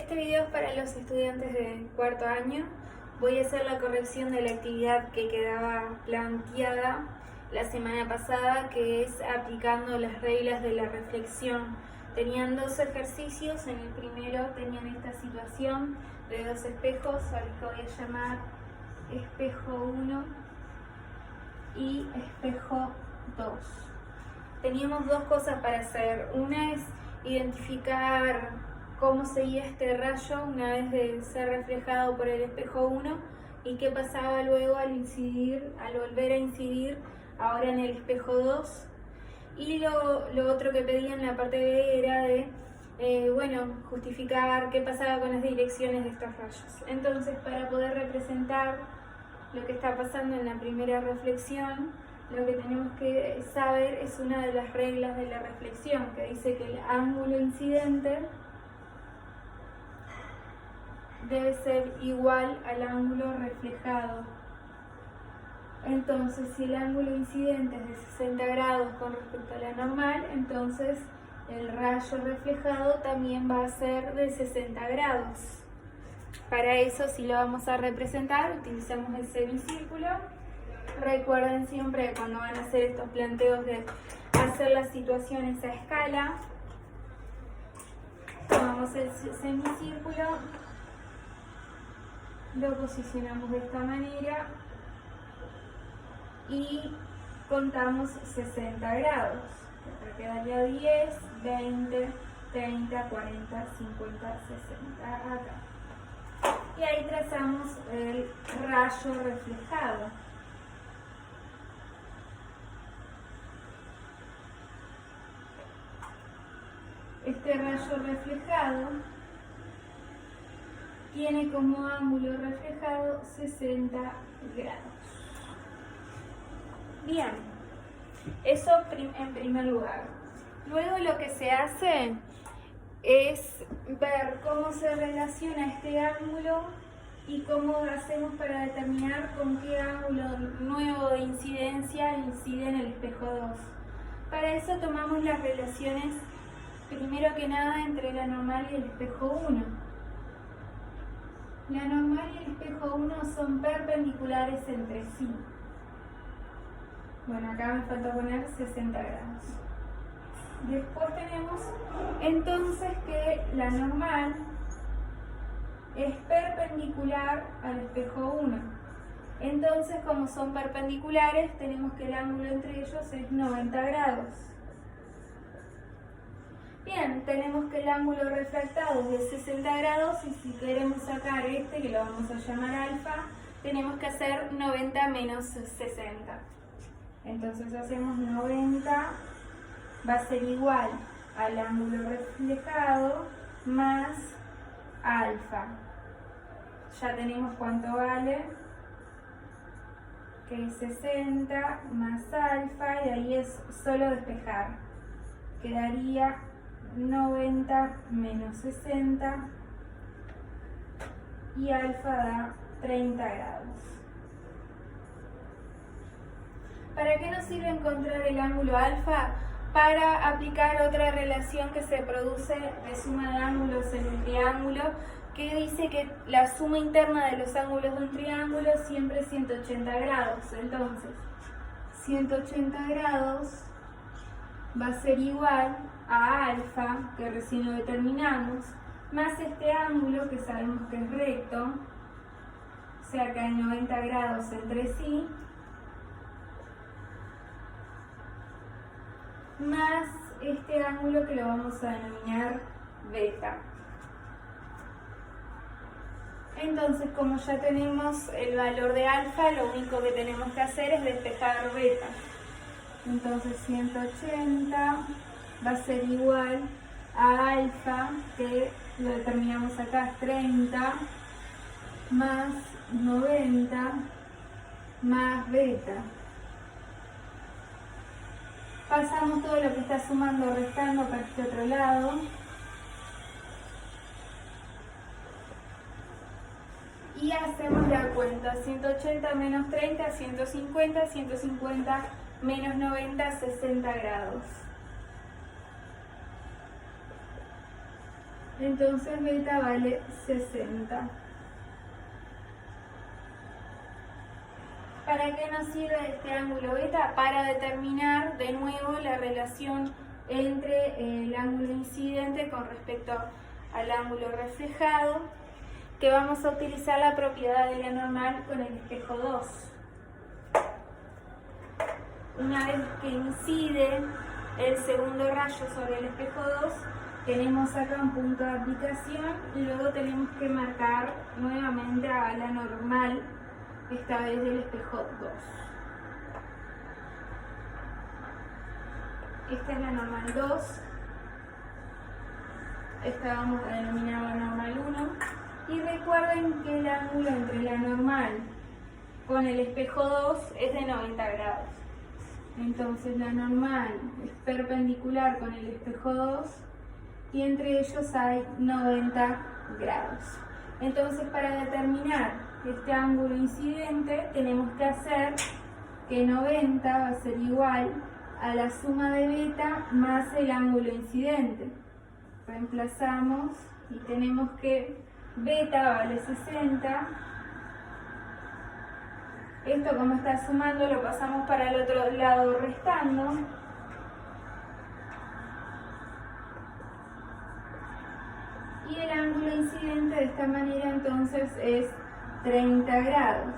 Este video es para los estudiantes de cuarto año. Voy a hacer la corrección de la actividad que quedaba planteada la semana pasada, que es aplicando las reglas de la reflexión. Tenían dos ejercicios. En el primero tenían esta situación de dos espejos, a los que voy a llamar espejo 1 y espejo 2. Teníamos dos cosas para hacer. Una es identificar cómo seguía este rayo una vez de ser reflejado por el espejo 1 y qué pasaba luego al volver a incidir ahora en el espejo 2. Y lo otro que pedía en la parte B era de justificar qué pasaba con las direcciones de estos rayos. Entonces, para poder representar lo que está pasando en la primera reflexión, lo que tenemos que saber es una de las reglas de la reflexión, que dice que el ángulo incidente debe ser igual al ángulo reflejado. Entonces, si el ángulo incidente es de 60 grados con respecto a la normal, entonces el rayo reflejado también va a ser de 60 grados. Para eso, si lo vamos a representar, utilizamos el semicírculo. Recuerden siempre cuando van a hacer estos planteos de hacer las situaciones a escala, tomamos el semicírculo, lo posicionamos de esta manera y contamos 60 grados. Acá quedaría 10, 20, 30, 40, 50, 60, acá. Y ahí trazamos el rayo reflejado. Este rayo reflejado tiene como ángulo reflejado 60 grados. Bien, eso en primer lugar. Luego lo que se hace es ver cómo se relaciona este ángulo y cómo hacemos para determinar con qué ángulo nuevo de incidencia incide en el espejo 2. Para eso tomamos las relaciones, primero que nada, entre la normal y el espejo 1. La normal y el espejo 1 son perpendiculares entre sí. Bueno, acá me falta poner 60 grados. Después tenemos entonces que la normal es perpendicular al espejo 1. Entonces, como son perpendiculares, tenemos que el ángulo entre ellos es 90 grados. Bien, tenemos que el ángulo refractado es de 60 grados y si queremos sacar este, que lo vamos a llamar alfa, tenemos que hacer 90 menos 60. Entonces hacemos 90, va a ser igual al ángulo reflejado más alfa. Ya tenemos cuánto vale, que es 60 más alfa, y ahí es solo despejar. Quedaría 90 menos 60 y alfa da 30 grados. ¿Para qué nos sirve encontrar el ángulo alfa? Para aplicar otra relación que se produce de suma de ángulos en un triángulo, que dice que la suma interna de los ángulos de un triángulo siempre es 180 grados. Entonces, 180 grados va a ser igual a alfa, que recién lo determinamos, más este ángulo que sabemos que es recto, o sea que hay 90 grados entre sí, más este ángulo que lo vamos a denominar beta. Entonces, como ya tenemos el valor de alfa, lo único que tenemos que hacer es despejar beta. Entonces 180 va a ser igual a alfa, que lo determinamos acá, 30, más 90, más beta. Pasamos todo lo que está sumando o restando para este otro lado. Y hacemos la cuenta. 180 menos 30, 150, 150 menos 90, 60 grados. Entonces beta vale 60. ¿Para qué nos sirve este ángulo beta? Para determinar de nuevo la relación entre el ángulo incidente con respecto al ángulo reflejado, que vamos a utilizar la propiedad de la normal con el espejo 2. Una vez que incide el segundo rayo sobre el espejo 2, tenemos acá un punto de aplicación y luego tenemos que marcar nuevamente a la normal, esta vez del espejo 2. Esta es la normal 2, esta vamos a denominar la normal 1, y recuerden que el ángulo entre la normal con el espejo 2 es de 90 grados. Entonces la normal es perpendicular con el espejo 2 y entre ellos hay 90 grados. Entonces, para determinar este ángulo incidente tenemos que hacer que 90 va a ser igual a la suma de beta más el ángulo incidente. Reemplazamos y tenemos que beta vale 60. Esto, como está sumando, lo pasamos para el otro lado restando. Y el ángulo incidente de esta manera entonces es 30 grados.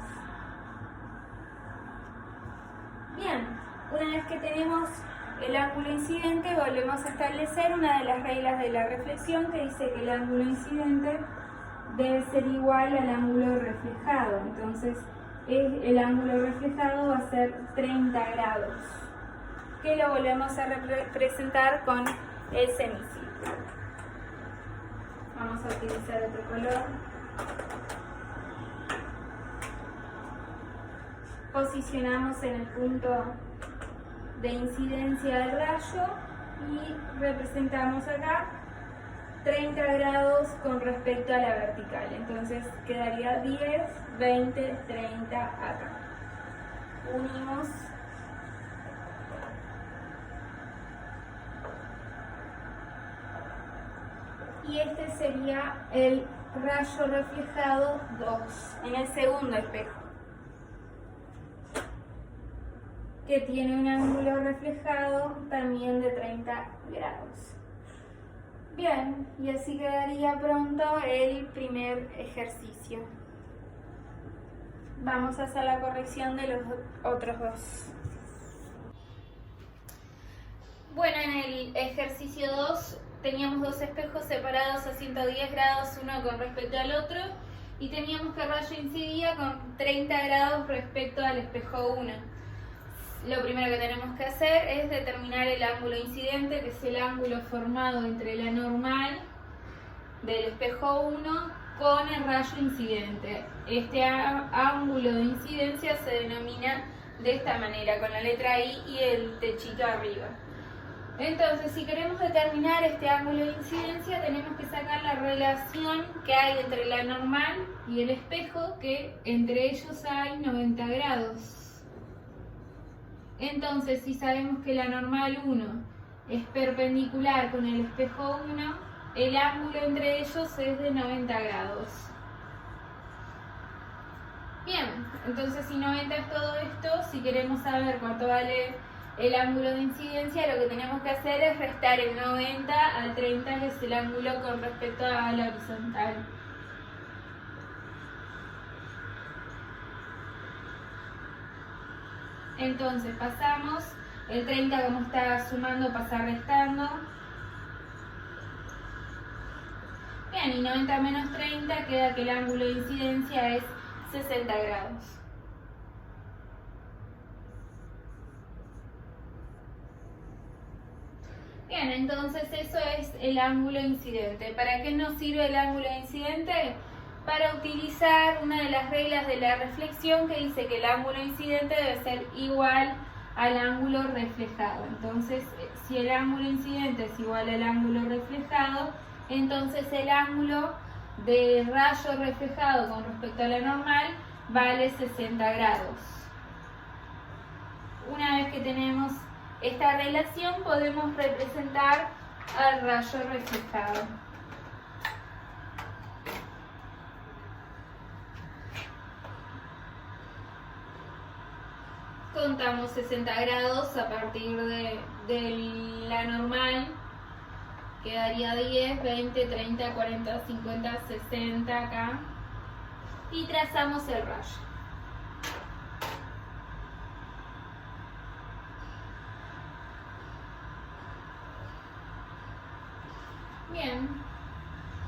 Bien, una vez que tenemos el ángulo incidente, volvemos a establecer una de las reglas de la reflexión que dice que el ángulo incidente debe ser igual al ángulo reflejado. Entonces, el ángulo reflejado va a ser 30 grados, que lo volvemos a representar con el semicírculo. Vamos a utilizar otro color. Posicionamos en el punto de incidencia del rayo y representamos acá 30 grados con respecto a la vertical. Entonces quedaría 10, 20, 30 acá. Unimos. Y este sería el rayo reflejado 2 en el segundo espejo, que tiene un ángulo reflejado también de 30 grados. Bien, y así quedaría pronto el primer ejercicio. Vamos a hacer la corrección de los otros dos. Bueno, en el ejercicio 2 teníamos dos espejos separados a 110 grados uno con respecto al otro y teníamos que el rayo incidía con 30 grados respecto al espejo 1. Lo primero que tenemos que hacer es determinar el ángulo incidente, que es el ángulo formado entre la normal del espejo 1 con el rayo incidente. Este ángulo de incidencia se denomina de esta manera, con la letra I y el techito arriba. Entonces, si queremos determinar este ángulo de incidencia, tenemos que sacar la relación que hay entre la normal y el espejo, que entre ellos hay 90 grados. Entonces, si sabemos que la normal 1 es perpendicular con el espejo 1, el ángulo entre ellos es de 90 grados. Bien, entonces si 90 es todo esto, si queremos saber cuánto vale el ángulo de incidencia, lo que tenemos que hacer es restar el 90 al 30, que es el ángulo con respecto a la horizontal. Entonces pasamos, el 30 como está sumando pasa restando. Bien, y 90 menos 30 queda que el ángulo de incidencia es 60 grados. Bien, entonces eso es el ángulo incidente. ¿Para qué nos sirve el ángulo incidente? Para utilizar una de las reglas de la reflexión que dice que el ángulo incidente debe ser igual al ángulo reflejado. Entonces, si el ángulo incidente es igual al ángulo reflejado, entonces el ángulo de rayo reflejado con respecto a la normal vale 60 grados. Una vez que tenemos esta relación, podemos representar al rayo reflejado. contamos 60 grados a partir de la normal. Quedaría 10, 20, 30, 40, 50, 60 acá. Y trazamos el rayo. Bien.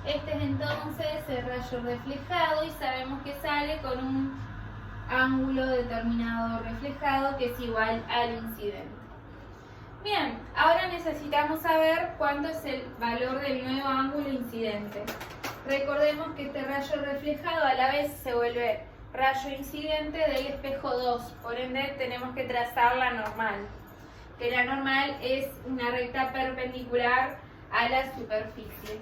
Este es entonces el rayo reflejado y sabemos que sale con un ángulo determinado reflejado que es igual al incidente. Bien, ahora necesitamos saber cuánto es el valor del nuevo ángulo incidente. Recordemos que este rayo reflejado a la vez se vuelve rayo incidente del espejo 2, por ende tenemos que trazar la normal, que la normal es una recta perpendicular a la superficie.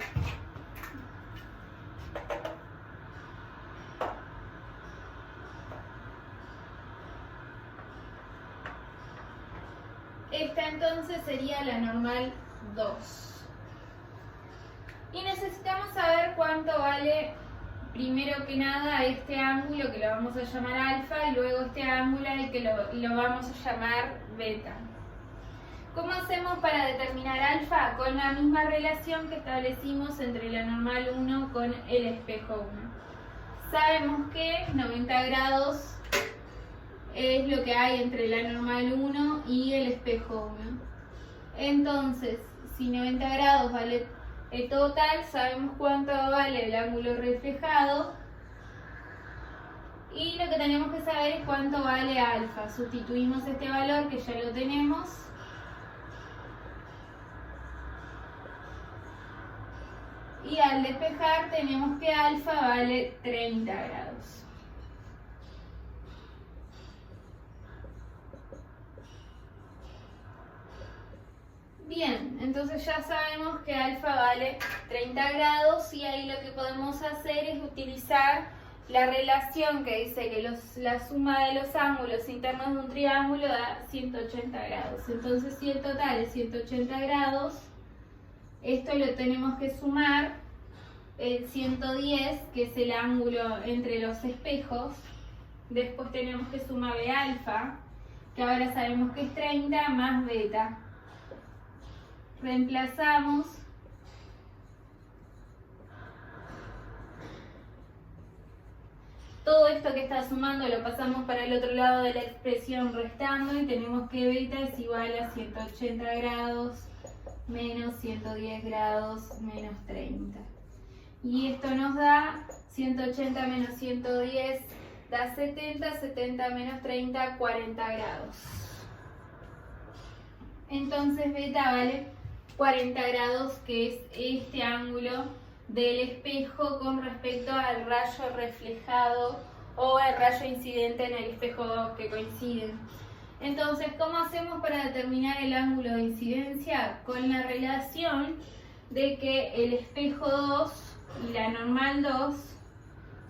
Esta entonces sería la normal 2. Y necesitamos saber cuánto vale, primero que nada, este ángulo que lo vamos a llamar alfa y luego este ángulo que lo vamos a llamar beta. ¿Cómo hacemos para determinar alfa? Con la misma relación que establecimos entre la normal 1 con el espejo 1. Sabemos que 90 grados es lo que hay entre la normal 1 y el espejo 1. Entonces, si 90 grados vale el total, sabemos cuánto vale el ángulo reflejado. Y lo que tenemos que saber es cuánto vale alfa. Sustituimos este valor que ya lo tenemos. Y al despejar tenemos que alfa vale 30 grados. Bien, entonces ya sabemos que alfa vale 30 grados y ahí lo que podemos hacer es utilizar la relación que dice que la suma de los ángulos internos de un triángulo da 180 grados. Entonces si el total es 180 grados, esto lo tenemos que sumar el 110, que es el ángulo entre los espejos. Después tenemos que sumar de alfa, que ahora sabemos que es 30 más beta. Reemplazamos todo esto que está sumando, lo pasamos para el otro lado de la expresión restando y tenemos que beta es igual a 180 grados menos 110 grados menos 30. Y esto nos da 180 menos 110 da 70, 70 menos 30, 40 grados. Entonces beta vale 40 grados, que es este ángulo del espejo con respecto al rayo reflejado o al rayo incidente en el espejo 2 que coinciden. Entonces, ¿cómo hacemos para determinar el ángulo de incidencia? Con la relación de que el espejo 2 y la normal 2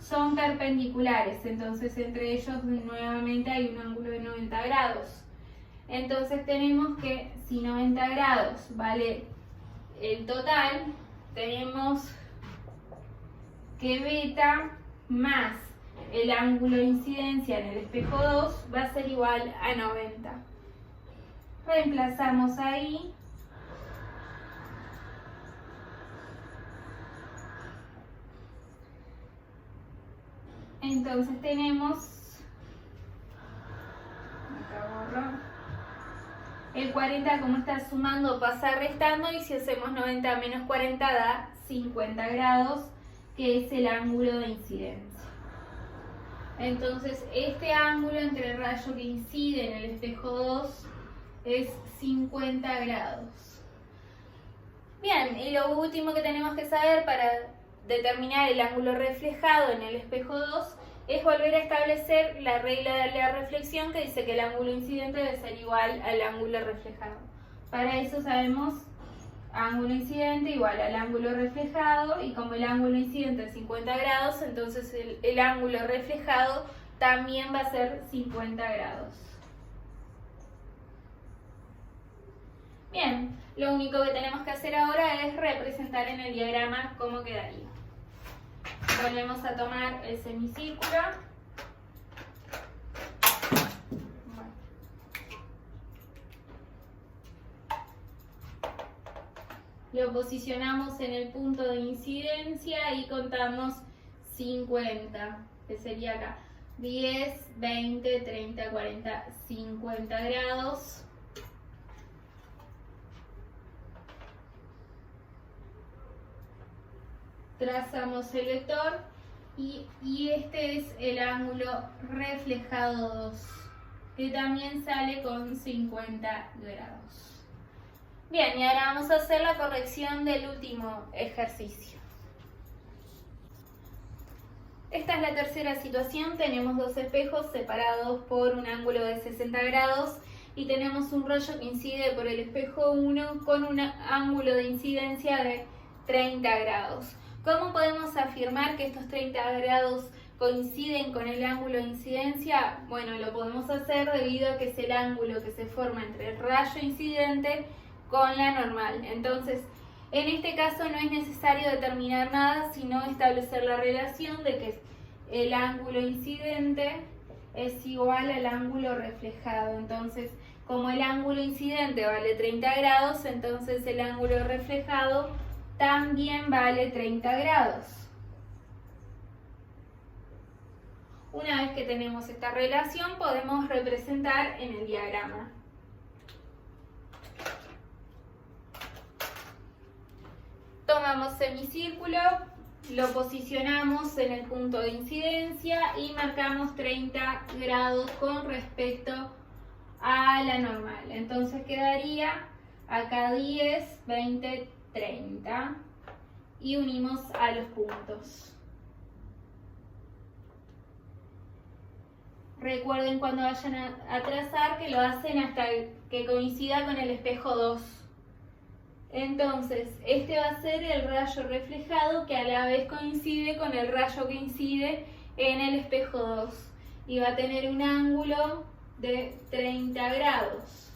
son perpendiculares, entonces entre ellos nuevamente hay un ángulo de 90 grados. Entonces tenemos que si 90 grados vale el total, tenemos que beta más el ángulo de incidencia en el espejo 2 va a ser igual a 90. Reemplazamos ahí. Entonces tenemos, acá borro. El 40 como está sumando pasa restando y si hacemos 90 menos 40 da 50 grados, que es el ángulo de incidencia. Entonces este ángulo entre el rayo que incide en el espejo 2 es 50 grados. Bien, y lo último que tenemos que saber para determinar el ángulo reflejado en el espejo 2 es volver a establecer la regla de la reflexión que dice que el ángulo incidente debe ser igual al ángulo reflejado. Para eso sabemos ángulo incidente igual al ángulo reflejado y como el ángulo incidente es 50 grados, entonces el ángulo reflejado también va a ser 50 grados. Bien, lo único que tenemos que hacer ahora es representar en el diagrama cómo quedaría. Volvemos a tomar el semicírculo. Bueno. Lo posicionamos en el punto de incidencia y contamos 50, que sería acá. 10, 20, 30, 40, 50 grados. Trazamos el vector y este es el ángulo reflejado 2, que también sale con 50 grados. Bien, y ahora vamos a hacer la corrección del último ejercicio. Esta es la tercera situación. Tenemos dos espejos separados por un ángulo de 60 grados y tenemos un rayo que incide por el espejo 1 con un ángulo de incidencia de 30 grados. ¿Cómo podemos afirmar que estos 30 grados coinciden con el ángulo de incidencia? Bueno, lo podemos hacer debido a que es el ángulo que se forma entre el rayo incidente con la normal. Entonces, en este caso no es necesario determinar nada, sino establecer la relación de que el ángulo incidente es igual al ángulo reflejado. Entonces, como el ángulo incidente vale 30 grados, entonces el ángulo reflejado también vale 30 grados. Una vez que tenemos esta relación, podemos representar en el diagrama. Tomamos semicírculo, lo posicionamos en el punto de incidencia y marcamos 30 grados con respecto a la normal. Entonces quedaría acá 10, 20, 30 y unimos a los puntos. Recuerden cuando vayan a trazar que lo hacen hasta que coincida con el espejo 2. Entonces, este va a ser el rayo reflejado que a la vez coincide con el rayo que incide en el espejo 2 y va a tener un ángulo de 30 grados.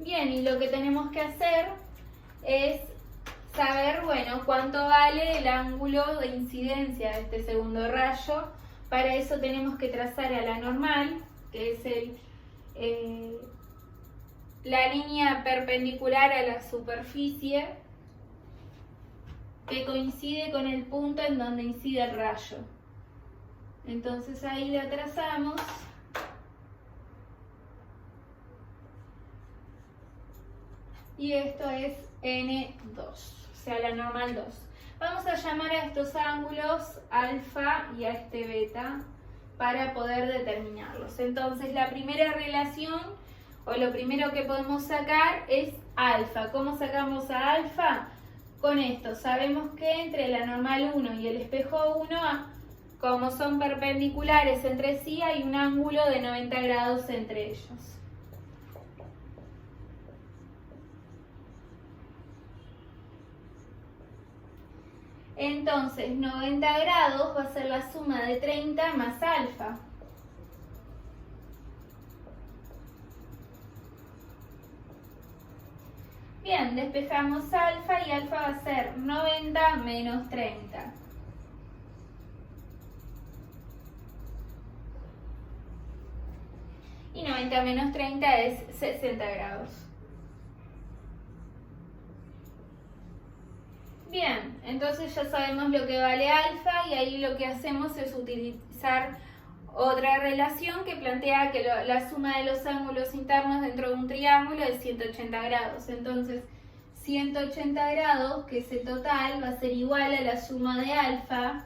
Bien, y lo que tenemos que hacer es saber, bueno, cuánto vale el ángulo de incidencia de este segundo rayo. Para eso tenemos que trazar a la normal, que es la línea perpendicular a la superficie que coincide con el punto en donde incide el rayo. Entonces ahí la trazamos. Y esto es N2, o sea, la normal 2. Vamos a llamar a estos ángulos alfa y a este beta para poder determinarlos. Entonces, la primera relación o lo primero que podemos sacar es alfa. ¿Cómo sacamos a alfa? Con esto, sabemos que entre la normal 1 y el espejo 1, como son perpendiculares entre sí, hay un ángulo de 90 grados entre ellos. Entonces, 90 grados va a ser la suma de 30 más alfa. Bien, despejamos alfa y alfa va a ser 90 menos 30. Y 90 menos 30 es 60 grados. Bien, entonces ya sabemos lo que vale alfa y ahí lo que hacemos es utilizar otra relación que plantea que la suma de los ángulos internos dentro de un triángulo es 180 grados. Entonces, 180 grados, que es el total, va a ser igual a la suma de alfa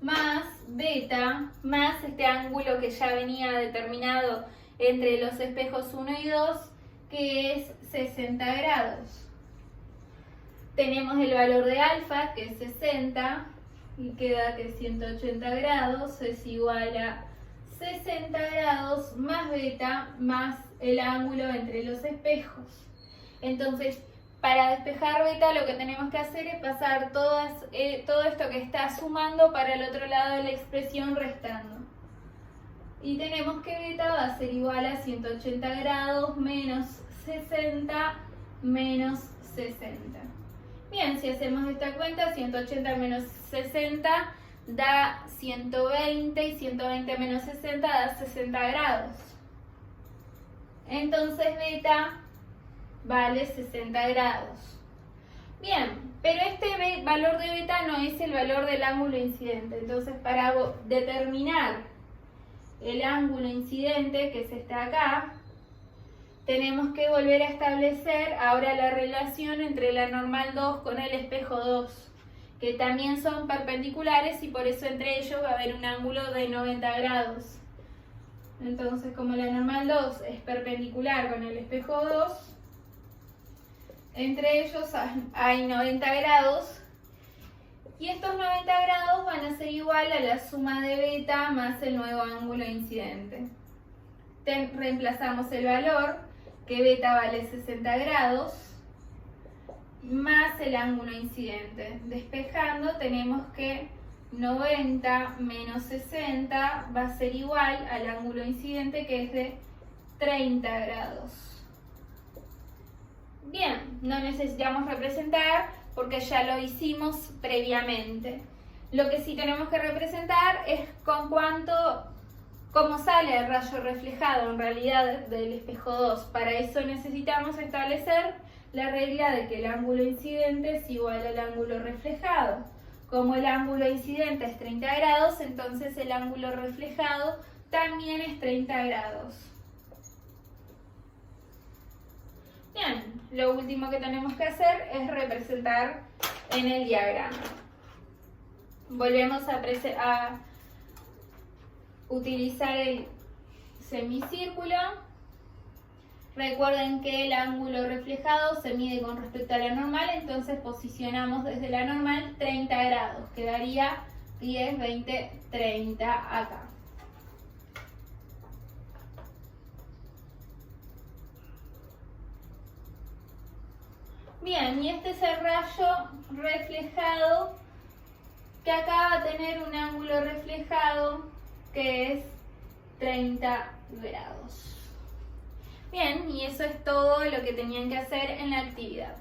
más beta más este ángulo que ya venía determinado entre los espejos 1 y 2, que es 60 grados. Tenemos el valor de alfa, que es 60, y queda que 180 grados es igual a 60 grados más beta más el ángulo entre los espejos. Entonces, para despejar beta lo que tenemos que hacer es pasar todo esto que está sumando para el otro lado de la expresión restando. Y tenemos que beta va a ser igual a 180 grados menos 60 menos 60. Bien, si hacemos esta cuenta, 180 menos 60 da 120 y 120 menos 60 da 60 grados. Entonces beta vale 60 grados. Bien, pero este valor de beta no es el valor del ángulo incidente. Entonces, para determinar el ángulo incidente, que es este acá, tenemos que volver a establecer ahora la relación entre la normal 2 con el espejo 2, que también son perpendiculares y por eso entre ellos va a haber un ángulo de 90 grados. Entonces, como la normal 2 es perpendicular con el espejo 2, entre ellos hay 90 grados y estos 90 grados van a ser igual a la suma de beta más el nuevo ángulo incidente. Reemplazamos el valor, que beta vale 60 grados, más el ángulo incidente. Despejando tenemos que 90 menos 60 va a ser igual al ángulo incidente, que es de 30 grados. Bien, no necesitamos representar porque ya lo hicimos previamente. Lo que sí tenemos que representar es cómo sale el rayo reflejado en realidad del espejo 2. Para eso necesitamos establecer la regla de que el ángulo incidente es igual al ángulo reflejado. Como el ángulo incidente es 30 grados, entonces el ángulo reflejado también es 30 grados. Bien, lo último que tenemos que hacer es representar en el diagrama. Volvemos a utilizar el semicírculo. Recuerden que el ángulo reflejado se mide con respecto a la normal, entonces posicionamos desde la normal 30 grados. Quedaría 10, 20, 30 acá. Bien, y este es el rayo reflejado, que acá va a tener un ángulo reflejado que es 30 grados. Bien, y eso es todo lo que tenían que hacer en la actividad.